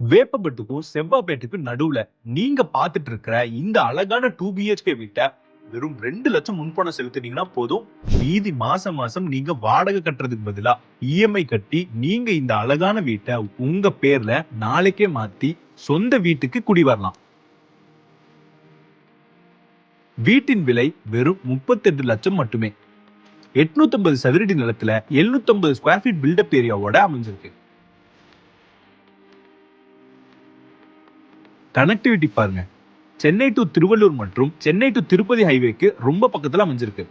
வேப்பம்பட்டுக்கும் செவ்வாப்பேட்டுக்கும் நடுவுல நீங்க பாத்துட்டு இருக்கிற இந்த அழகான 2 BHK வீட்டை வெறும் 2 லட்சம் முன்பணம் செலுத்தினீங்கன்னா போதும். மீதி மாசம் மாசம் நீங்க வாடகை கட்டுறதுக்கு பதிலா இஎம்ஐ கட்டி நீங்க இந்த அழகான வீட்டை உங்க பேர்ல நாளைக்கே மாத்தி சொந்த வீட்டுக்கு குடி வரலாம். வீட்டின் விலை வெறும் 38 லட்சம் மட்டுமே. 850 சதுரடி நிலத்துல 750 ஸ்கொயர் ஃபீட் பில்டப் ஏரியாவோட அமைஞ்சிருக்கு. கனெக்டிவிட்டி பாருங்க, சென்னை டு திருவள்ளூர் மற்றும் சென்னை டு திருப்பதி ஹைவேக்கு ரொம்ப பக்கத்துல அமைஞ்சிருக்கு.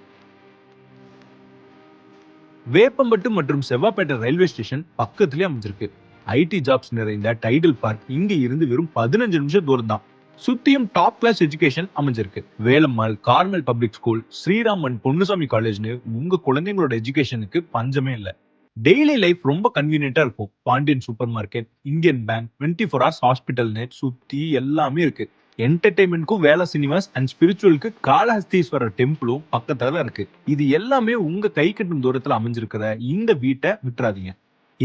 வேப்பம்பட்டு மற்றும் செவ்வாப்பேட்டை ரயில்வே ஸ்டேஷன் பக்கத்திலே அமைஞ்சிருக்கு. ஐடி ஜாப்ஸ் நிறைந்த டைடல் பார்க் இங்க இருந்து வெறும் 15 நிமிஷம் தூரம் தான். சுத்தியும் டாப் கிளாஸ் எஜுகேஷன் அமைஞ்சிருக்கு. Velammal, Carmel public school, Sriraman Ponnusamy காலேஜ்னு உங்க குழந்தைங்களோட எஜுகேஷனுக்கு பஞ்சமே இல்லை. டெய்லி லைஃப் ரொம்ப கன்வீனியன்ட்டா இருக்கும். Pandian supermarket, Indian bank, 24 hours ஹாஸ்பிட்டல்னு சுத்தி எல்லாமே இருக்கு. என்டர்டைன்மெண்ட்க்கும் வேலை சினிமாஸ் அண்ட் ஸ்பிரிச்சுவலுக்கு காளஹஸ்தீஸ்வரர் டெம்பிளும் பக்கத்துல தான் இருக்கு. இது எல்லாமே உங்க கை கட்டும் தூரத்துல அமைஞ்சிருக்கிற இந்த வீட்டை விட்டுறாதீங்க.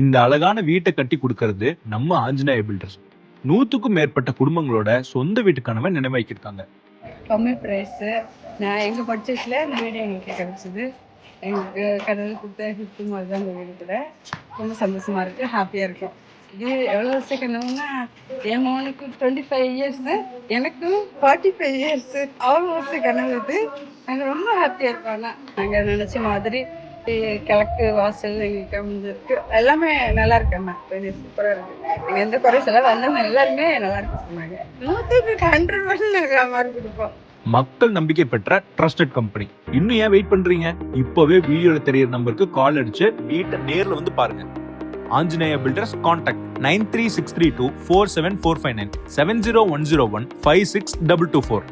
இந்த அழகான வீட்டை கட்டி கொடுக்கறது நம்ம ஆஞ்சநேய பில்டர்ஸ். 100க்கும் மேற்பட்ட குடும்பங்களோட சொந்த வீட்டு கனவை நினைவாக்கியிருக்காங்க. கம்மி ப்ரைஸு. நான் எங்கள் பட்ஜெட்டில் இந்த வீடு எங்களுக்கு கிடச்சிது. எங்களுக்கு கடவுள் கொடுத்த கிஃப்ட்டு மாதிரி தான் இந்த வீடு கூட. ரொம்ப சந்தோஷமாக இருக்குது, ஹாப்பியாக இருக்கும். இது எவ்வளோ வருஷம் கனவுன்னா, என் மகனுக்கு 25 இயர்ஸு, எனக்கும் 45 இயர்ஸு. அவ்வளோ வருஷம் கனவு இது. நாங்கள் ரொம்ப ஹாப்பியாக இருக்கோம். ஆனால் நாங்கள் நினச்ச மாதிரி கிழக்கு வாசல் எங்களுக்கு அமைஞ்சிருக்கு. எல்லாமே நல்லா இருக்கு. அண்ணா கொஞ்சம் சூப்பராக இருக்குது. நீங்கள் எந்த குறை சொல்ல வந்தவங்க எல்லாருமே நல்லா இருக்கு சொன்னாங்க. 100க்கு 100% நாங்கள் மார்க் கொடுப்போம். மக்கள் நம்பிக்கை பெற்ற ட்ரஸ்டட் கம்பெனி. இன்னும் ஏன் வெயிட் பண்றீங்க? இப்பவே வீடியோல தெரியற நம்பருக்கு கால் அடிச்சு வீட்டை நேர்ல வந்து பாருங்க. Anjaneya builders contact 9363247459 70101562224.